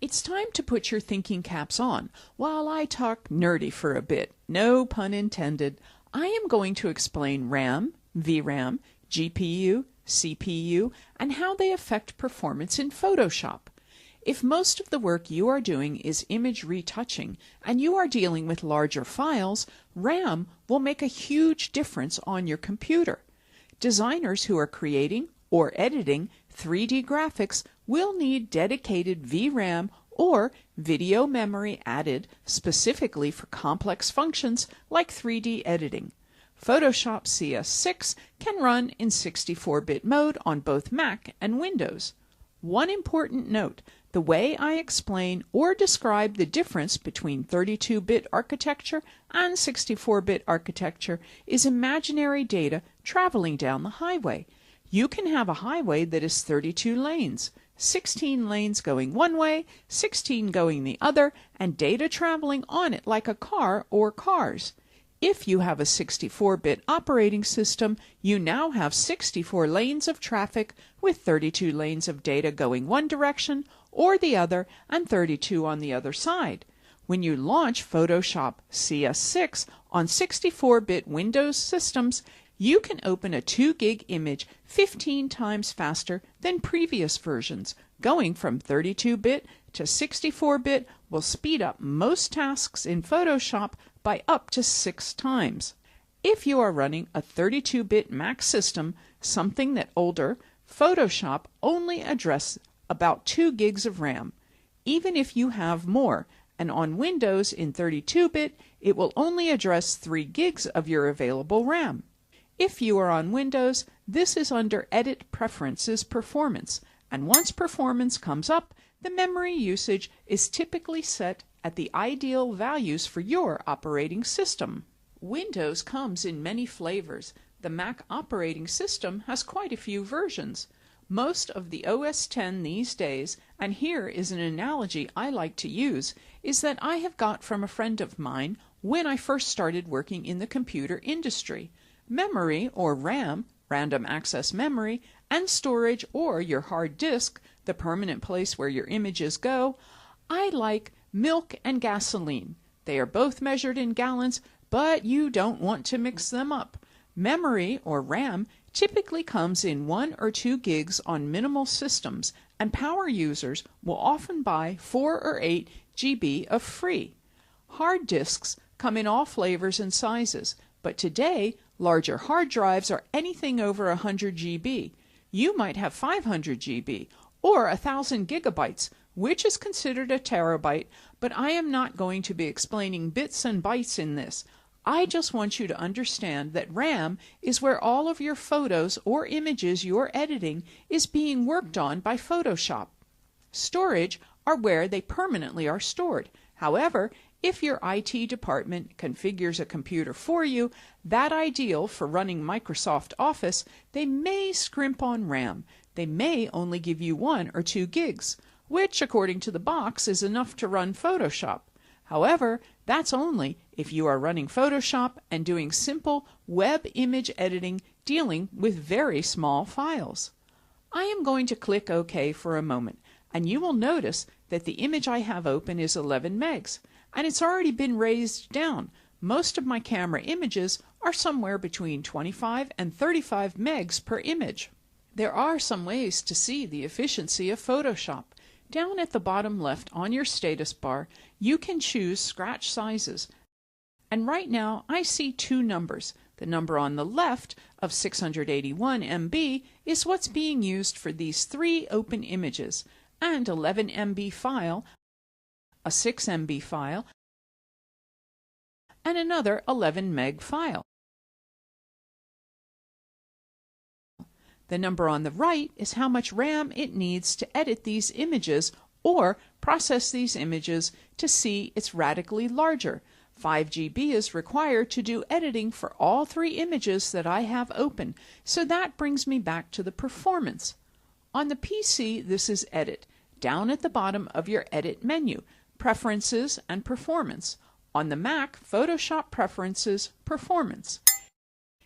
It's time to put your thinking caps on while I talk nerdy for a bit. No pun intended. I am going to explain RAM, VRAM, GPU, CPU, and how they affect performance in Photoshop. If most of the work you are doing is image retouching and you are dealing with larger files, RAM will make a huge difference on your computer. Designers who are creating or editing 3D graphics will need dedicated VRAM or video memory added specifically for complex functions like 3D editing. Photoshop CS6 can run in 64-bit mode on both Mac and Windows. One important note, the way I explain or describe the difference between 32-bit architecture and 64-bit architecture is imaginary data traveling down the highway. You can have a highway that is 32 lanes, 16 lanes going one way, 16 going the other, and data traveling on it like a car or cars. If you have a 64-bit operating system, you now have 64 lanes of traffic with 32 lanes of data going one direction or the other and 32 on the other side. When you launch Photoshop CS6 on 64-bit Windows systems, you can open a 2 gig image 15 times faster than previous versions. Going from 32-bit to 64-bit will speed up most tasks in Photoshop by up to 6 times. If you are running a 32-bit Mac system, something that older, Photoshop only addresses about 2 gigs of RAM. Even if you have more, and on Windows in 32-bit, it will only address 3 gigs of your available RAM. If you are on Windows, this is under Edit Preferences Performance, and once performance comes up, the memory usage is typically set at the ideal values for your operating system. Windows comes in many flavors. The Mac operating system has quite a few versions. Most of the OS X these days, and here is an analogy I like to use, is that I have got from a friend of mine when I first started working in the computer industry. Memory, or RAM, random access memory, and storage, or your hard disk, the permanent place where your images go, I like milk and gasoline. They are both measured in gallons, but you don't want to mix them up. Memory, or RAM, typically comes in 1 or 2 gigs on minimal systems, and power users will often buy 4 or 8 GB of free. Hard disks come in all flavors and sizes, but today larger hard drives are anything over 100 GB. You might have 500 GB or 1,000 gigabytes, which is considered a terabyte, but I am not going to be explaining bits and bytes in this. I just want you to understand that RAM is where all of your photos or images you're editing is being worked on by Photoshop. Storage are where they permanently are stored. However, if your IT department configures a computer for you, that ideal for running Microsoft Office, they may scrimp on RAM. They may only give you 1 or 2 gigs, which according to the box is enough to run Photoshop. However, that's only if you are running Photoshop and doing simple web image editing dealing with very small files. I am going to click OK for a moment, and you will notice that the image I have open is 11 megs. And it's already been raised down. Most of my camera images are somewhere between 25 and 35 megs per image. There are some ways to see the efficiency of Photoshop. Down at the bottom left on your status bar, you can choose scratch sizes. And right now I see 2 numbers. The number on the left of 681 MB is what's being used for these 3 open images, and 11 MB file, a 6 MB file, and another 11 meg file. The number on the right is how much RAM it needs to edit these images or process these images to see it's radically larger. 5 GB is required to do editing for all 3 images that I have open, so that brings me back to the performance. On the PC, this is Edit, down at the bottom of your Edit menu. Preferences and Performance. On the Mac, Photoshop Preferences, Performance.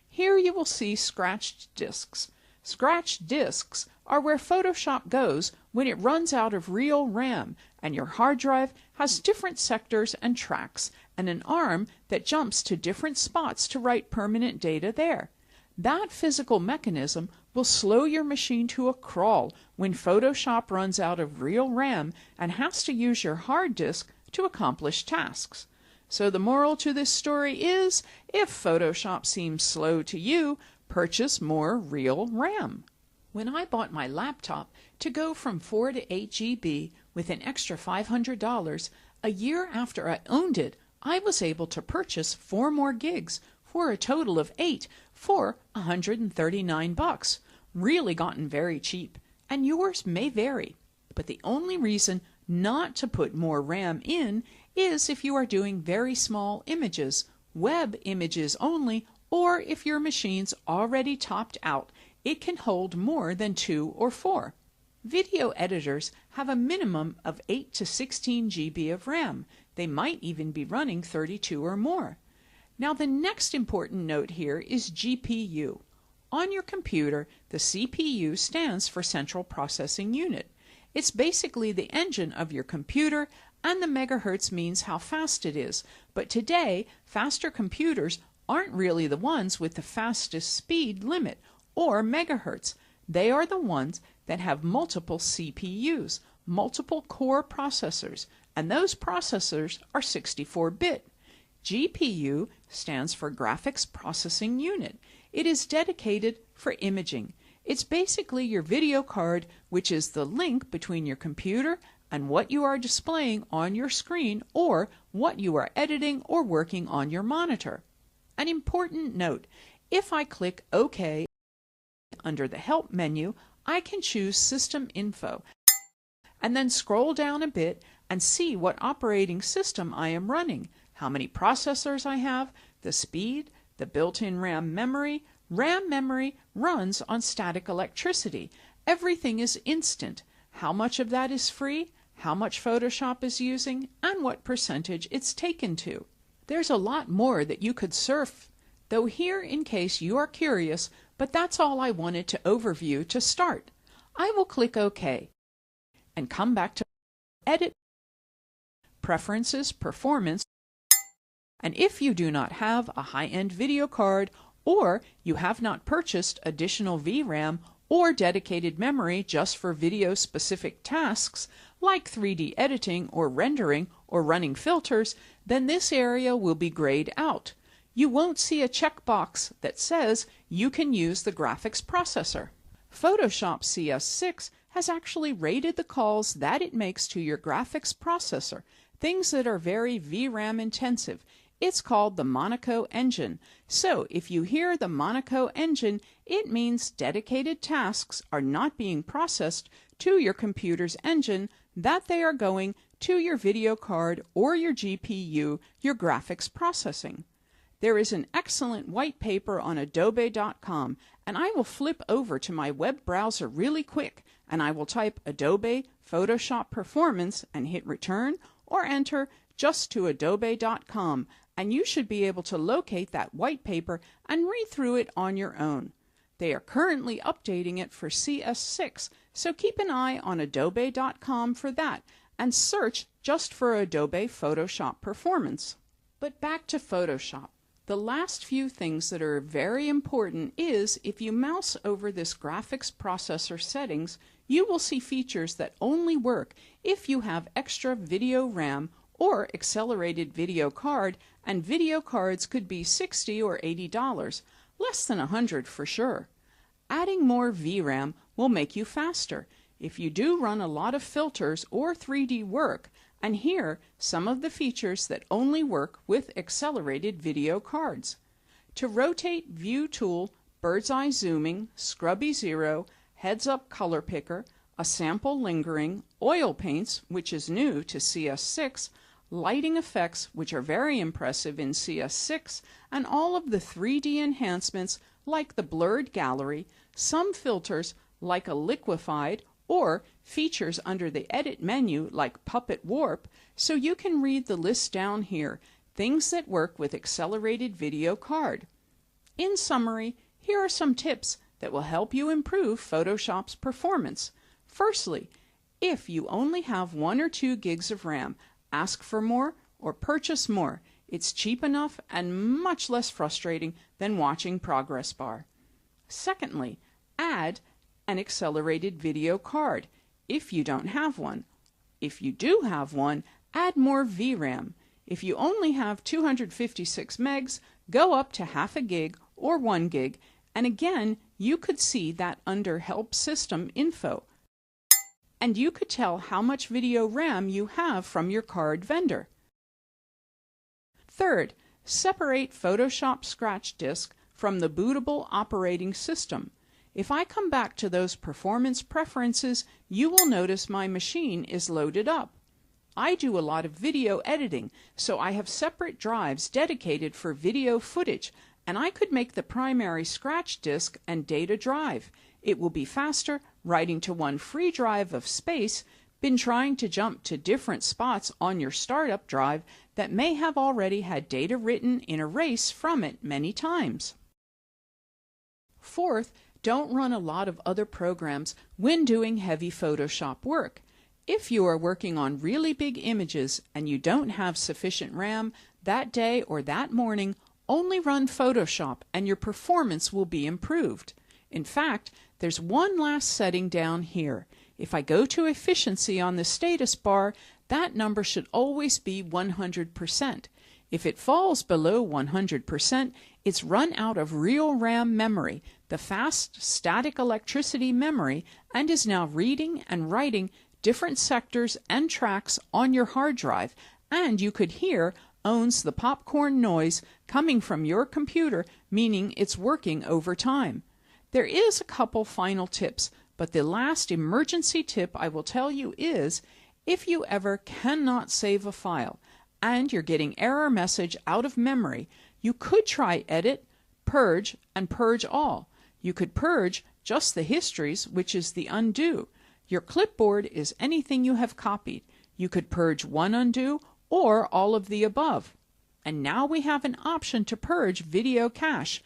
Here you will see scratched disks. Scratched disks are where Photoshop goes when it runs out of real RAM and your hard drive has different sectors and tracks and an arm that jumps to different spots to write permanent data there. That physical mechanism will slow your machine to a crawl when Photoshop runs out of real RAM and has to use your hard disk to accomplish tasks. So the moral to this story is, if Photoshop seems slow to you, purchase more real RAM. When I bought my laptop to go from 4 to 8 GB with an extra $500, a year after I owned it, I was able to purchase 4 more gigs for a total of 8 for $139. Really gotten very cheap, and yours may vary. But the only reason not to put more RAM in is if you are doing very small images, web images only, or if your machine's already topped out, it can hold more than 2 or 4. Video editors have a minimum of 8 to 16 GB of RAM. They might even be running 32 or more. Now the next important note here is GPU. On your computer, the CPU stands for Central Processing Unit. It's basically the engine of your computer, and the megahertz means how fast it is. But today, faster computers aren't really the ones with the fastest speed limit, or megahertz. They are the ones that have multiple CPUs, multiple core processors, and those processors are 64-bit. GPU stands for Graphics Processing Unit. It is dedicated for imaging. It's basically your video card, which is the link between your computer and what you are displaying on your screen or what you are editing or working on your monitor. An important note, if I click OK under the Help menu, I can choose System Info and then scroll down a bit and see what operating system I am running, how many processors I have, the speed, the built-in RAM memory. RAM memory runs on static electricity. Everything is instant. How much of that is free, how much Photoshop is using, and what percentage it's taken to. There's a lot more that you could surf, though here in case you are curious, but that's all I wanted to overview to start. I will click OK and come back to Edit, Preferences, Performance, and if you do not have a high-end video card or you have not purchased additional VRAM or dedicated memory just for video-specific tasks like 3D editing or rendering or running filters, then this area will be grayed out. You won't see a checkbox that says you can use the graphics processor. Photoshop CS6 has actually rated the calls that it makes to your graphics processor, things that are very VRAM intensive. It's called the Monaco engine. So if you hear the Monaco engine, it means dedicated tasks are not being processed to your computer's engine, that they are going to your video card or your GPU, your graphics processing. There is an excellent white paper on adobe.com, and I will flip over to my web browser really quick, and I will type Adobe Photoshop Performance and hit return or enter just to adobe.com, and you should be able to locate that white paper and read through it on your own. They are currently updating it for CS6, so keep an eye on adobe.com for that, and search just for Adobe Photoshop Performance. But back to Photoshop. The last few things that are very important is if you mouse over this graphics processor settings, you will see features that only work if you have extra video RAM or accelerated video card, and video cards could be $60 or $80, less than $100 for sure. Adding more VRAM will make you faster if you do run a lot of filters or 3D work, and here some of the features that only work with accelerated video cards. To rotate View Tool, Bird's Eye Zooming, Scrubby Zero, Heads Up Color Picker, a Sample Lingering, Oil Paints, which is new to CS6, lighting effects, which are very impressive in CS6, and all of the 3D enhancements like the blurred gallery, some filters like a liquefied, or features under the Edit menu like Puppet Warp, so you can read the list down here, things that work with accelerated video card. In summary, here are some tips that will help you improve Photoshop's performance. Firstly, If you only have 1 or 2 gigs of RAM, ask for more or purchase more. It's cheap enough and much less frustrating than watching progress bar. Secondly, add an accelerated video card if you don't have one. If you do have one, add more VRAM. If you only have 256 megs, go up to half a gig or 1 gig, and again, you could see that under Help System Info. And you could tell how much video RAM you have from your card vendor. Third, separate Photoshop Scratch Disk from the bootable operating system. If I come back to those performance preferences, you will notice my machine is loaded up. I do a lot of video editing, so I have separate drives dedicated for video footage, and I could make the primary scratch disk and data drive. It will be faster writing to one free drive of space than trying to jump to different spots on your startup drive that may have already had data written in erase from it many times. Fourth, don't run a lot of other programs when doing heavy Photoshop work. If you are working on really big images and you don't have sufficient RAM that day or that morning, only run Photoshop and your performance will be improved. In fact, there's one last setting down here. If I go to efficiency on the status bar, that number should always be 100%. If it falls below 100%, it's run out of real RAM memory, the fast static electricity memory, and is now reading and writing different sectors and tracks on your hard drive, and you could hear owns the popcorn noise coming from your computer, meaning it's working over time. There is a couple final tips, but the last emergency tip I will tell you is, if you ever cannot save a file and you're getting error message out of memory, you could try Edit, Purge, and Purge All. You could purge just the histories, which is the undo. Your clipboard is anything you have copied. You could purge one undo or all of the above. And now we have an option to purge video cache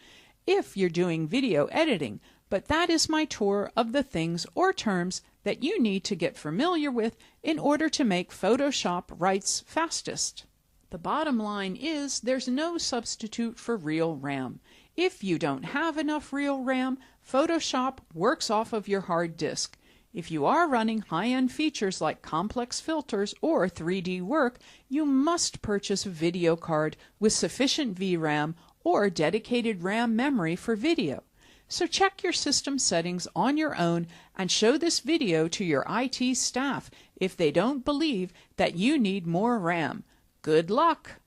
if you're doing video editing, but that is my tour of the things or terms that you need to get familiar with in order to make Photoshop writes fastest. The bottom line is there's no substitute for real RAM. If you don't have enough real RAM, Photoshop works off of your hard disk. If you are running high-end features like complex filters or 3D work, you must purchase a video card with sufficient VRAM or dedicated RAM memory for video. So check your system settings on your own and show this video to your IT staff if they don't believe that you need more RAM. Good luck!